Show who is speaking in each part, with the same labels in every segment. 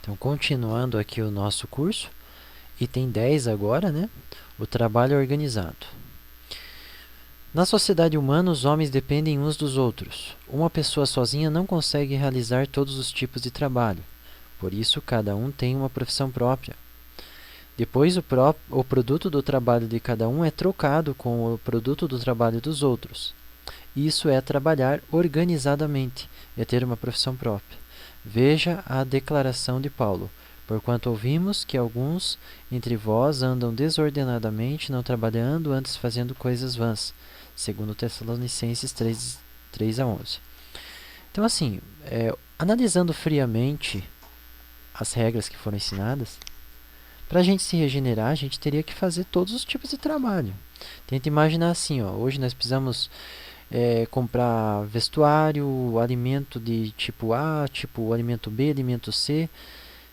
Speaker 1: Então, continuando aqui o nosso curso, item 10 agora, né? O trabalho organizado. Na sociedade humana, os homens dependem uns dos outros. Uma pessoa sozinha não consegue realizar todos os tipos de trabalho. Por isso, cada um tem uma profissão própria. Depois, o produto do trabalho de cada um é trocado com o produto do trabalho dos outros. Isso é trabalhar organizadamente, é ter uma profissão própria. Veja a declaração de Paulo. Porquanto ouvimos que alguns entre vós andam desordenadamente, não trabalhando, antes fazendo coisas vãs. Segundo Tessalonicenses 3 a 11. Então, assim, analisando friamente as regras que foram ensinadas, para a gente se regenerar, a gente teria que fazer todos os tipos de trabalho. Tenta imaginar assim, ó, hoje nós precisamos comprar vestuário, alimento de tipo A, tipo alimento B, alimento C.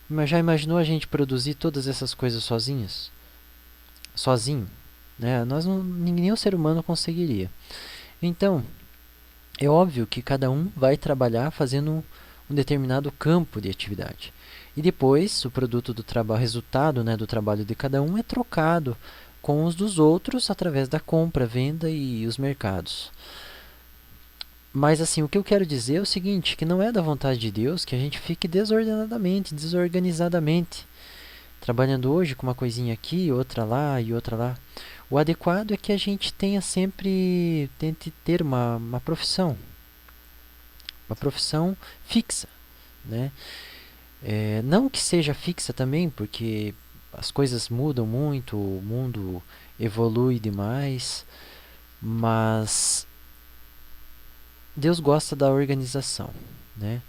Speaker 1: Mas já imaginou a gente produzir todas essas coisas sozinhos? Sozinho? Né? Nenhum ser humano conseguiria. Então, é óbvio que cada um vai trabalhar fazendo um determinado campo de atividade. E depois, o produto do trabalho, o resultado, né, do trabalho de cada um é trocado com os dos outros através da compra, venda e os mercados. Mas assim, o que eu quero dizer é o seguinte, que não é da vontade de Deus que a gente fique desordenadamente, desorganizadamente, trabalhando hoje com uma coisinha aqui, outra lá e outra lá. O adequado é que a gente tente ter uma profissão fixa, né? Não que seja fixa também, porque as coisas mudam muito, o mundo evolui demais, mas Deus gosta da organização, né?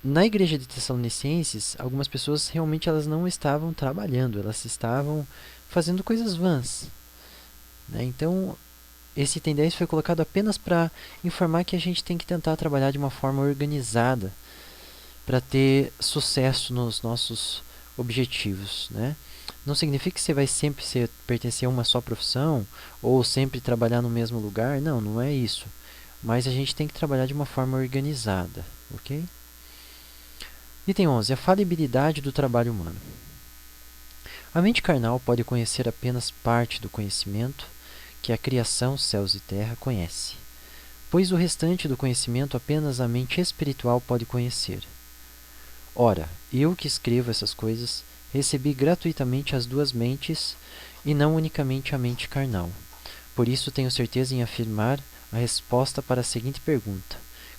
Speaker 1: Na igreja de Tessalonicenses, algumas pessoas realmente elas não estavam trabalhando, elas estavam fazendo coisas vãs, né? Então, esse item 10 foi colocado apenas para informar que a gente tem que tentar trabalhar de uma forma organizada para ter sucesso nos nossos objetivos, né? Não significa que você vai sempre pertencer a uma só profissão ou sempre trabalhar no mesmo lugar, não é isso. Mas a gente tem que trabalhar de uma forma organizada, ok? Item 11. A falibilidade do trabalho humano. A mente carnal pode conhecer apenas parte do conhecimento que a criação, céus e terra, conhece, pois o restante do conhecimento apenas a mente espiritual pode conhecer. Ora, eu que escrevo essas coisas, recebi gratuitamente as duas mentes e não unicamente a mente carnal. Por isso tenho certeza em afirmar a resposta para a seguinte pergunta: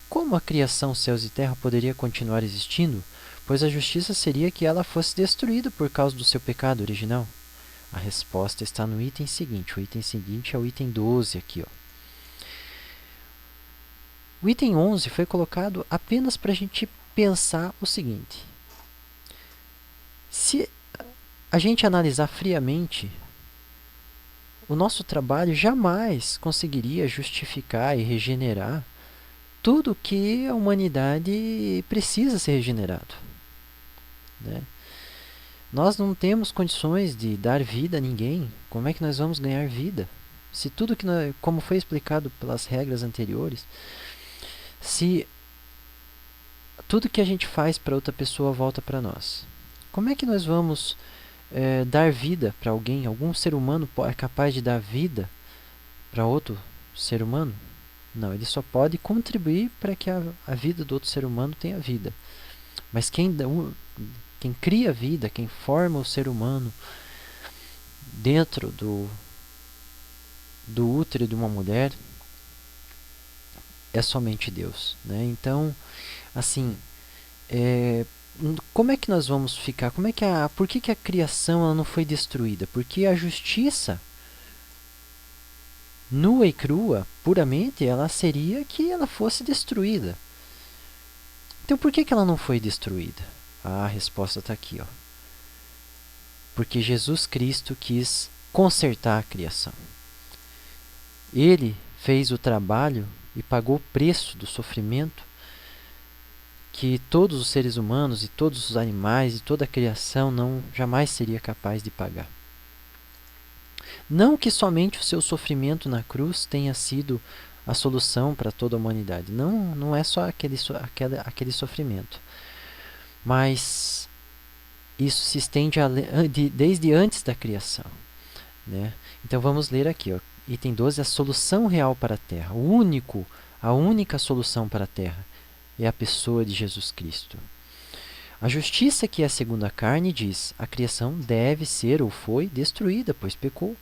Speaker 1: como a criação, céus e terra poderia continuar existindo, pois a justiça seria que ela fosse destruída por causa do seu pecado original? A resposta está no item seguinte. O item seguinte é o item 12 aqui, ó. O item 11 foi colocado apenas para a gente pensar o seguinte: se a gente analisar friamente, o nosso trabalho jamais conseguiria justificar e regenerar tudo que a humanidade precisa ser regenerado, né? Nós não temos condições de dar vida a ninguém. Como é que nós vamos ganhar vida? Se tudo que como foi explicado pelas regras anteriores, se tudo que a gente faz para outra pessoa volta para nós, como é que nós vamos dar vida para alguém? Algum ser humano é capaz de dar vida para outro ser humano? Não, ele só pode contribuir para que a vida do outro ser humano tenha vida. Mas quem cria vida, quem forma o ser humano dentro do útero de uma mulher é somente Deus, né? Então, assim, como é que nós vamos ficar? Por que a criação ela não foi destruída? Porque a justiça nua e crua, puramente, ela seria que ela fosse destruída. Então, por que ela não foi destruída? A resposta está aqui, ó. Porque Jesus Cristo quis consertar a criação. Ele fez o trabalho e pagou o preço do sofrimento que todos os seres humanos e todos os animais e toda a criação jamais seria capaz de pagar. Não que somente o seu sofrimento na cruz tenha sido a solução para toda a humanidade. Não é só aquele sofrimento. mas isso se estende desde antes da criação, né? Então vamos ler aqui, ó, item 12, a solução real para a Terra. A única solução para a Terra é a pessoa de Jesus Cristo. A justiça que é segundo a carne diz: a criação deve ser ou foi destruída, pois pecou.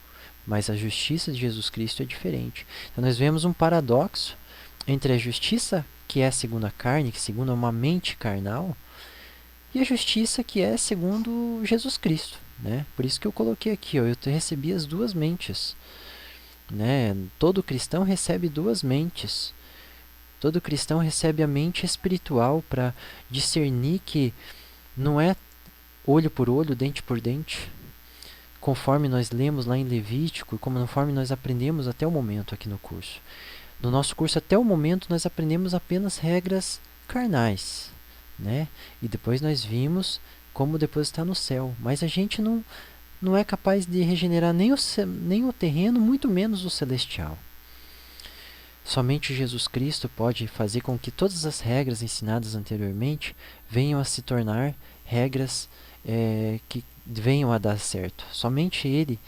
Speaker 1: Mas a justiça de Jesus Cristo é diferente. Então nós vemos um paradoxo entre a justiça que é segundo a carne, que segundo uma mente carnal, e a justiça que é segundo Jesus Cristo, né? Por isso que eu coloquei aqui, ó, eu recebi as duas mentes, né? Todo cristão recebe duas mentes. Todo cristão recebe a mente espiritual para discernir que não é olho por olho, dente por dente, conforme nós lemos lá em Levítico, conforme nós aprendemos até o momento aqui no curso. No nosso curso, até o momento, nós aprendemos apenas regras carnais, né? E depois nós vimos como depois está no céu. Mas a gente não é capaz de regenerar nem o terreno, muito menos o celestial. Somente Jesus Cristo pode fazer com que todas as regras ensinadas anteriormente venham a se tornar regras que venham a dar certo. Somente Ele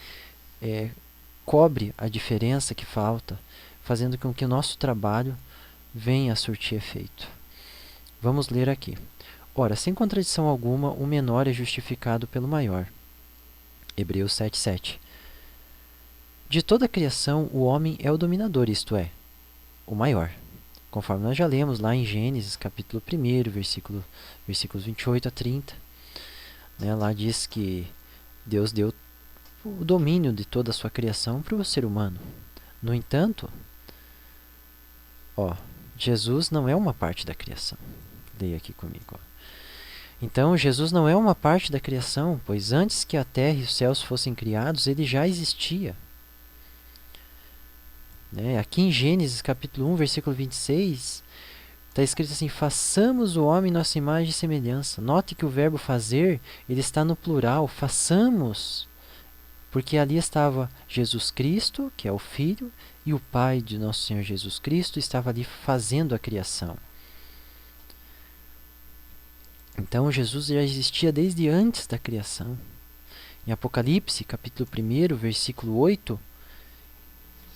Speaker 1: cobre a diferença que falta, fazendo com que o nosso trabalho venha a surtir efeito. Vamos ler aqui. Ora, sem contradição alguma, o menor é justificado pelo maior. Hebreus 7:7. De toda a criação, o homem é o dominador, isto é, o maior. Conforme nós já lemos lá em Gênesis, capítulo 1, versículos 28 a 30. Né, lá diz que Deus deu o domínio de toda a sua criação para o ser humano. No entanto, Jesus não é uma parte da criação. Leia aqui comigo. Ó. Então, Jesus não é uma parte da criação, pois antes que a terra e os céus fossem criados, ele já existia. Né? Aqui em Gênesis, capítulo 1, versículo 26, está escrito assim: façamos o homem nossa imagem e semelhança. Note que o verbo fazer, ele está no plural, façamos. Porque ali estava Jesus Cristo, que é o Filho, e o Pai de nosso Senhor Jesus Cristo estava ali fazendo a criação. Então Jesus já existia desde antes da criação. Em Apocalipse, capítulo 1, versículo 8,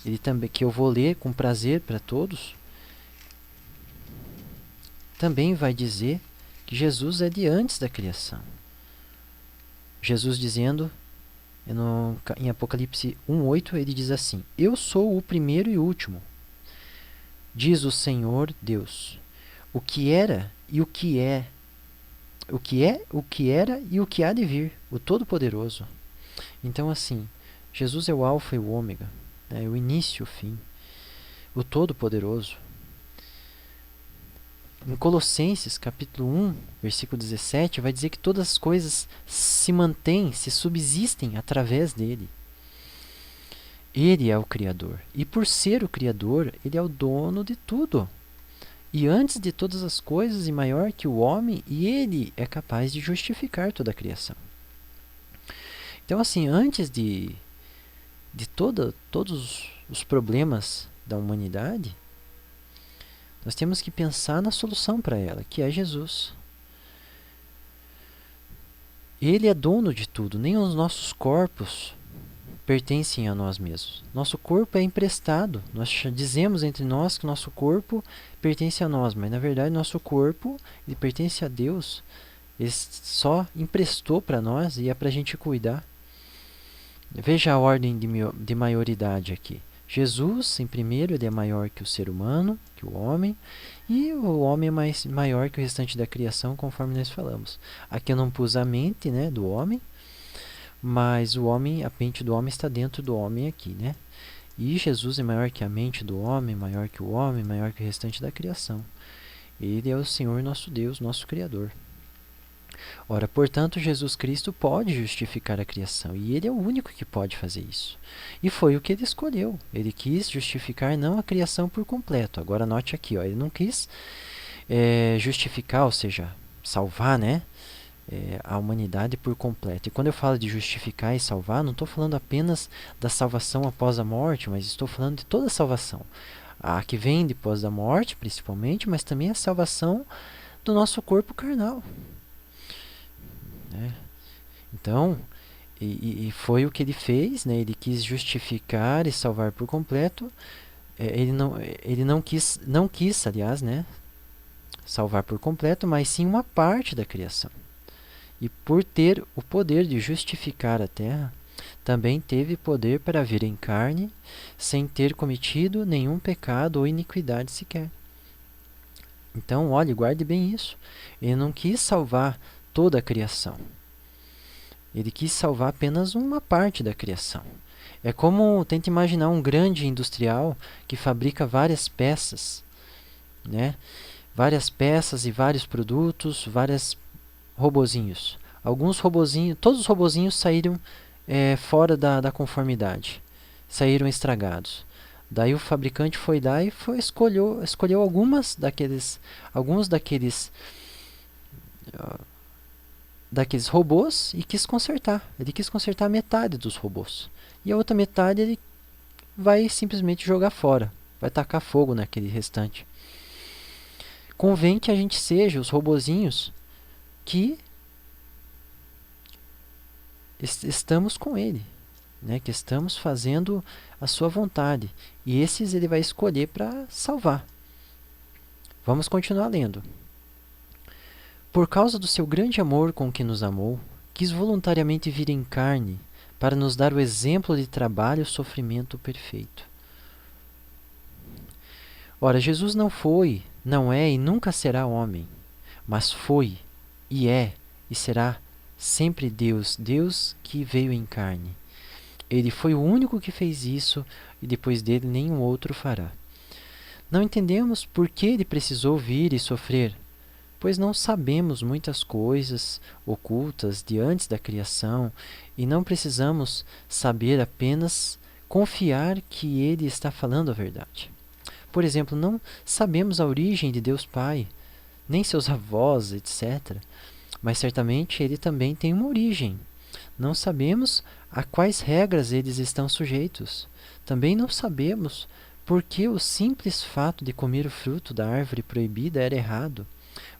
Speaker 1: ele também, que eu vou ler com prazer para todos, também vai dizer que Jesus é de antes da criação. Jesus dizendo, em Apocalipse 1:8, ele diz assim: eu sou o primeiro e último, diz o Senhor Deus, o que era e o que é, o que era e o que há de vir, o Todo-Poderoso. Então, assim, Jesus é o Alfa e o Ômega, né, o início e o fim, o Todo-Poderoso. Em Colossenses, capítulo 1, versículo 17, vai dizer que todas as coisas se mantêm, se subsistem através dele. Ele é o Criador. E por ser o Criador, ele é o dono de tudo. E antes de todas as coisas e maior que o homem, e ele é capaz de justificar toda a criação. Então, assim, antes de todos os problemas da humanidade, nós temos que pensar na solução para ela, que é Jesus. Ele é dono de tudo, nem os nossos corpos pertencem a nós mesmos. Nosso corpo é emprestado. Nós dizemos entre nós que nosso corpo pertence a nós, mas na verdade nosso corpo ele pertence a Deus. Ele só emprestou para nós e é para a gente cuidar. Veja a ordem de maioridade aqui. Jesus, em primeiro, ele é maior que o ser humano, que o homem, e o homem é maior que o restante da criação, conforme nós falamos. Aqui eu não pus a mente, né, do homem, mas a mente do homem está dentro do homem aqui, né? E Jesus é maior que a mente do homem, maior que o homem, maior que o restante da criação. Ele é o Senhor nosso Deus, nosso Criador. Ora, portanto, Jesus Cristo pode justificar a criação, e ele é o único que pode fazer isso. E foi o que ele escolheu. Ele quis justificar não a criação por completo. Agora note aqui, ele não quis justificar, ou seja, salvar, né, a humanidade por completo. E quando eu falo de justificar e salvar, não estou falando apenas da salvação após a morte, mas estou falando de toda a salvação. A que vem depois da morte, principalmente, mas também a salvação do nosso corpo carnal. né? Então, e foi o que ele fez, né? Ele quis justificar e salvar por completo. Ele não quis, aliás, né? Salvar por completo, mas sim uma parte da criação. E por ter o poder de justificar a terra, também teve poder para vir em carne, sem ter cometido nenhum pecado ou iniquidade sequer. Então, olhe, guarde bem isso. Ele não quis salvar toda a criação. Ele quis salvar apenas uma parte da criação. É como, tenta imaginar um grande industrial que fabrica várias peças, né? Várias peças e vários produtos, vários robozinhos. Alguns robozinhos, todos os robozinhos saíram fora da conformidade, saíram estragados. Daí o fabricante foi lá e escolheu alguns daqueles robôs e quis consertar. Ele quis consertar metade dos robôs. E a outra metade ele vai simplesmente jogar fora, vai tacar fogo naquele restante. Convém que a gente seja os robozinhos que estamos com ele, né? Que estamos fazendo a sua vontade. E esses ele vai escolher para salvar. Vamos continuar lendo. Por causa do seu grande amor com que nos amou, quis voluntariamente vir em carne para nos dar o exemplo de trabalho e sofrimento perfeito. Ora, Jesus não foi, não é e nunca será homem, mas foi, e é, e será sempre Deus, Deus que veio em carne. Ele foi o único que fez isso e depois dele nenhum outro fará. Não entendemos por que ele precisou vir e sofrer, pois não sabemos muitas coisas ocultas de antes da criação e não precisamos saber, apenas confiar que ele está falando a verdade. Por exemplo, não sabemos a origem de Deus Pai, nem seus avós, etc. Mas certamente ele também tem uma origem. Não sabemos a quais regras eles estão sujeitos. Também não sabemos por que o simples fato de comer o fruto da árvore proibida era errado.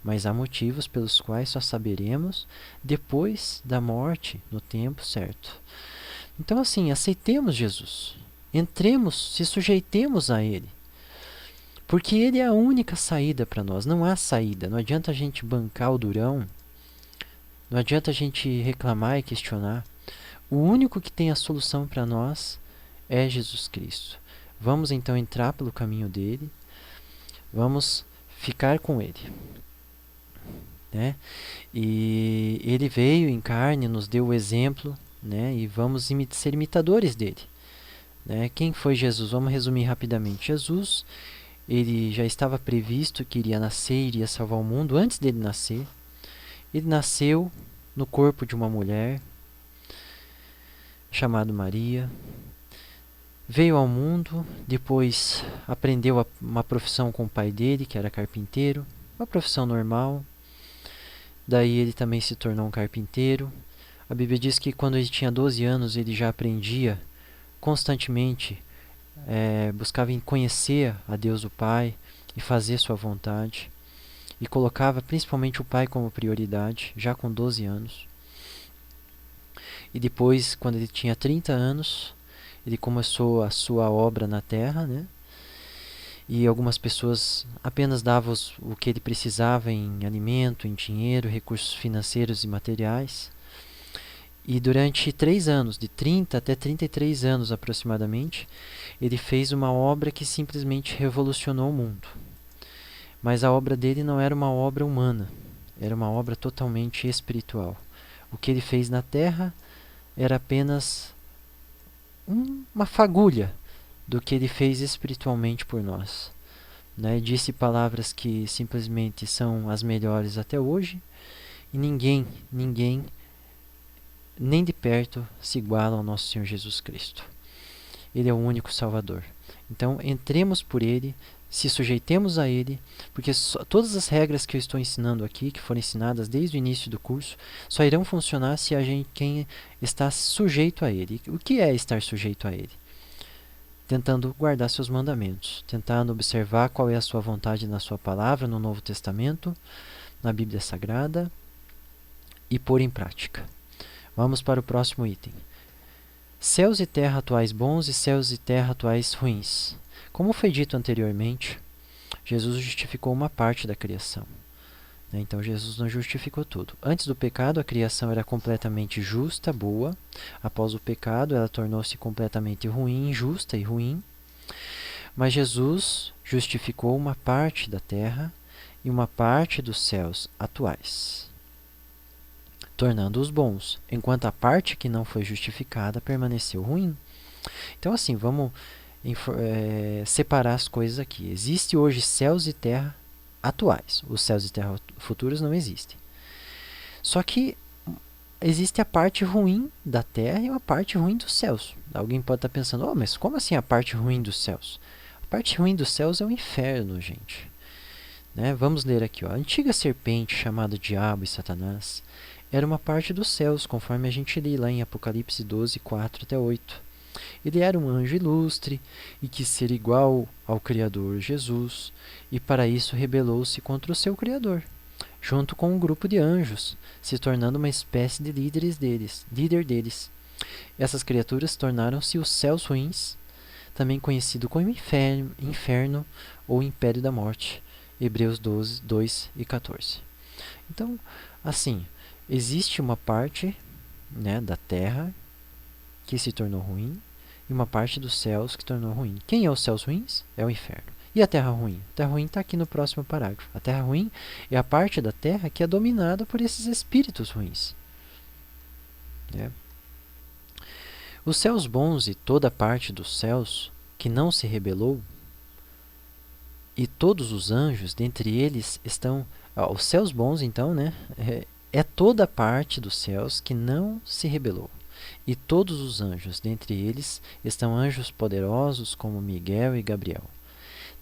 Speaker 1: Mas há motivos pelos quais só saberemos depois da morte, no tempo certo. Então, assim, aceitemos Jesus. Entremos, se sujeitemos a Ele. Porque Ele é a única saída para nós. Não há saída. Não adianta a gente bancar o durão. Não adianta a gente reclamar e questionar. O único que tem a solução para nós é Jesus Cristo. Vamos então entrar pelo caminho dele. Vamos ficar com ele. Né? E ele veio em carne, nos deu o exemplo, né? E vamos ser imitadores dele. Né? Quem foi Jesus? Vamos resumir rapidamente. Jesus, ele já estava previsto que iria nascer, iria salvar o mundo antes dele nascer. Ele nasceu no corpo de uma mulher chamada Maria. Veio ao mundo, depois aprendeu uma profissão com o pai dele, que era carpinteiro, uma profissão normal. Daí ele também se tornou um carpinteiro. A Bíblia diz que quando ele tinha 12 anos ele já aprendia constantemente, buscava em conhecer a Deus o Pai e fazer sua vontade. E colocava principalmente o Pai como prioridade, já com 12 anos. E depois, quando ele tinha 30 anos, ele começou a sua obra na terra, né? E algumas pessoas apenas davam o que ele precisava em alimento, em dinheiro, recursos financeiros e materiais. E durante 3 anos, de 30 até 33 anos aproximadamente, ele fez uma obra que simplesmente revolucionou o mundo. Mas a obra dele não era uma obra humana, era uma obra totalmente espiritual. O que ele fez na terra era apenas uma fagulha do que ele fez espiritualmente por nós. Né? Disse palavras que simplesmente são as melhores até hoje, e ninguém, nem de perto, se iguala ao nosso Senhor Jesus Cristo. Ele é o único Salvador. Então, entremos por Ele, se sujeitemos a Ele, porque todas as regras que eu estou ensinando aqui, que foram ensinadas desde o início do curso, só irão funcionar se quem está sujeito a Ele. O que é estar sujeito a Ele? Tentando guardar seus mandamentos, tentando observar qual é a sua vontade na sua palavra, no Novo Testamento, na Bíblia Sagrada, e pôr em prática. Vamos para o próximo item. Céus e terra atuais bons e céus e terra atuais ruins. Como foi dito anteriormente, Jesus justificou uma parte da criação. Então Jesus não justificou tudo. Antes do pecado, a criação era completamente justa, boa. Após o pecado, ela tornou-se completamente ruim, injusta e ruim. Mas Jesus justificou uma parte da terra e uma parte dos céus atuais, tornando-os bons, enquanto a parte que não foi justificada permaneceu ruim. Então, assim, vamos separar as coisas aqui. Existe hoje céus e terra atuais. Os céus e terra futuros não existem. Só que existe a parte ruim da terra e a parte ruim dos céus. Alguém pode estar pensando, mas como assim a parte ruim dos céus? A parte ruim dos céus é o inferno, gente. Vamos ler aqui. A antiga serpente, chamada Diabo e Satanás, era uma parte dos céus, conforme a gente lê lá em Apocalipse 12, 4 até 8. Ele era um anjo ilustre e quis ser igual ao Criador Jesus, e para isso rebelou-se contra o seu Criador, junto com um grupo de anjos, se tornando uma espécie de líder deles. Essas criaturas tornaram-se os céus ruins, também conhecido como inferno ou império da morte. Hebreus 12, 2 e 14. Então, assim, existe uma parte da terra que se tornou ruim e uma parte dos céus que tornou ruim. Quem é os céus ruins? É o inferno. E a terra ruim? A terra ruim está aqui no próximo parágrafo. A terra ruim é a parte da terra que é dominada por esses espíritos ruins. Os céus bons e toda a parte dos céus que não se rebelou, e todos os anjos, dentre eles estão... os céus bons, então, é toda a parte dos céus que não se rebelou. E todos os anjos, dentre eles, estão anjos poderosos como Miguel e Gabriel.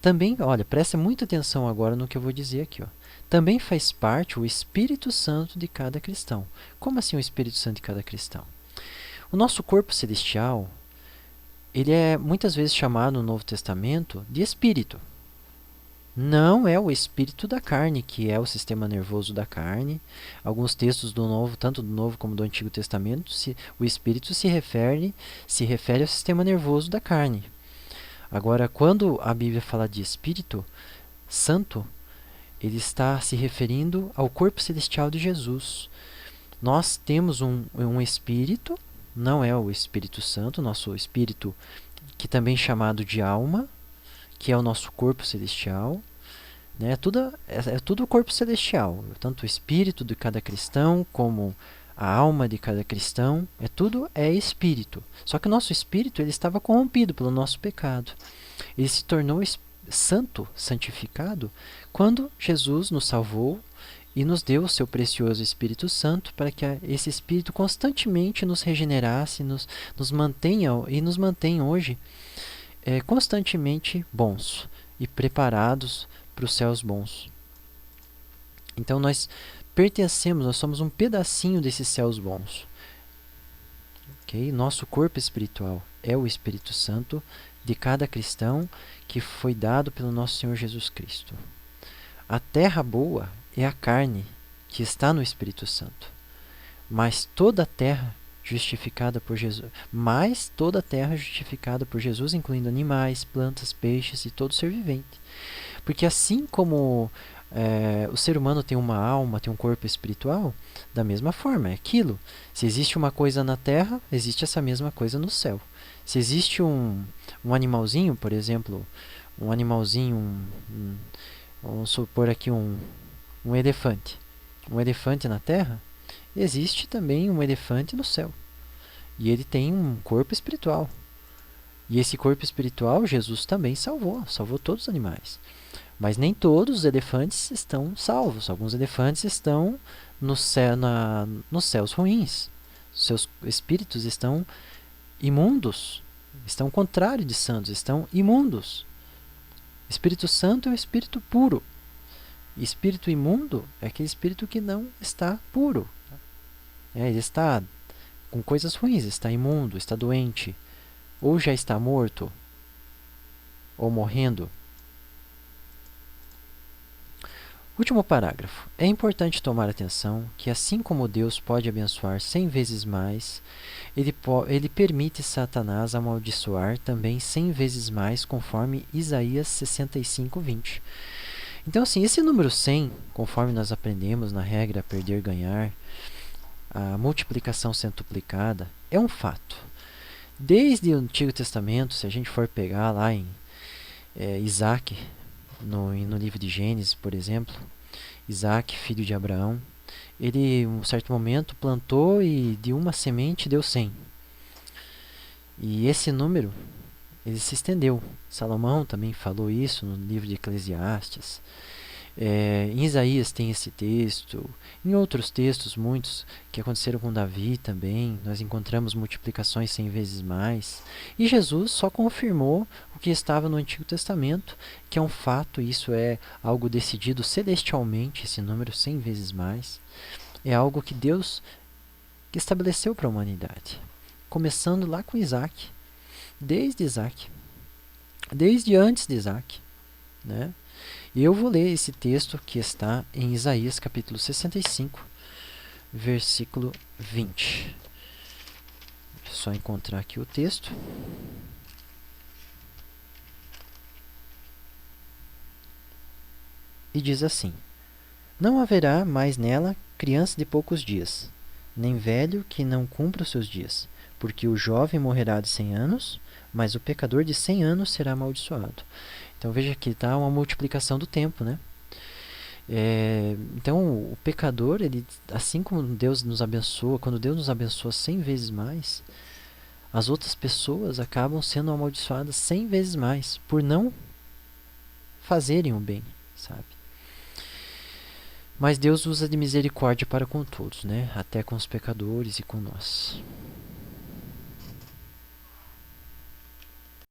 Speaker 1: Também, presta muita atenção agora no que eu vou dizer aqui. Também faz parte o Espírito Santo de cada cristão. Como assim o Espírito Santo de cada cristão? O nosso corpo celestial, ele é muitas vezes chamado no Novo Testamento de espírito. Não é o espírito da carne, que é o sistema nervoso da carne. Alguns textos do Novo, tanto do Novo como do Antigo Testamento, o espírito se refere ao sistema nervoso da carne. Agora, quando a Bíblia fala de Espírito Santo, ele está se referindo ao corpo celestial de Jesus. Nós temos um espírito, não é o Espírito Santo, nosso espírito, que também é chamado de alma, que é o nosso corpo celestial. É tudo o corpo celestial, tanto o espírito de cada cristão como a alma de cada cristão, tudo é espírito. Só que o nosso espírito ele estava corrompido pelo nosso pecado. Ele se tornou santo, santificado, quando Jesus nos salvou e nos deu o seu precioso Espírito Santo para que esse Espírito constantemente nos regenerasse, nos mantenha e nos mantém hoje constantemente bons e preparados para os céus bons. Então nós pertencemos, nós somos um pedacinho desses céus bons. Nosso corpo espiritual é o Espírito Santo de cada cristão que foi dado pelo nosso Senhor Jesus Cristo. A terra boa é a carne que está no Espírito Santo, mas toda a terra justificada por Jesus, incluindo animais, plantas, peixes e todo ser vivente. Porque assim como o ser humano tem uma alma, tem um corpo espiritual, da mesma forma, é aquilo. Se existe uma coisa na terra, existe essa mesma coisa no céu. Se existe um animalzinho, por exemplo, vamos supor aqui um elefante. Um elefante na terra, existe também um elefante no céu. E ele tem um corpo espiritual. E esse corpo espiritual, Jesus também salvou todos os animais. Mas nem todos os elefantes estão salvos. Alguns elefantes estão nos céus ruins. Seus espíritos estão imundos, estão contrário de santos, estão imundos. Espírito Santo é um espírito puro. Espírito imundo é aquele espírito que não está puro. Ele está com coisas ruins, está imundo, está doente, ou já está morto, ou morrendo. Último parágrafo. É importante tomar atenção que, assim como Deus pode abençoar 100 vezes mais, ele permite Satanás amaldiçoar também 100 vezes mais, conforme Isaías 65:20. Então, assim, esse número 100, conforme nós aprendemos na regra perder, ganhar, a multiplicação centuplicada, é um fato. Desde o Antigo Testamento, se a gente for pegar lá em Isaac, no livro de Gênesis, por exemplo, Isaac, filho de Abraão, ele, em um certo momento, plantou e de uma semente deu 100. E esse número, ele se estendeu. Salomão também falou isso no livro de Eclesiastes. Em Isaías tem esse texto, em outros textos, muitos que aconteceram com Davi também, nós encontramos multiplicações 100 vezes mais. E Jesus só confirmou o que estava no Antigo Testamento, que é um fato, isso é algo decidido celestialmente, esse número 100 vezes mais. É algo que Deus estabeleceu para a humanidade, começando lá com Isaac, desde antes de Isaac, né? E eu vou ler esse texto que está em Isaías capítulo 65, versículo 20. É só encontrar aqui o texto. E diz assim: Não haverá mais nela criança de poucos dias, nem velho que não cumpra os seus dias, porque o jovem morrerá de 100 anos, mas o pecador de 100 anos será amaldiçoado. Então veja que está uma multiplicação do tempo, né? Então o pecador, ele, assim como Deus nos abençoa, quando Deus nos abençoa 100 vezes mais, as outras pessoas acabam sendo amaldiçoadas 100 vezes mais, por não fazerem o bem, sabe? Mas Deus usa de misericórdia para com todos, né? Até com os pecadores e com nós.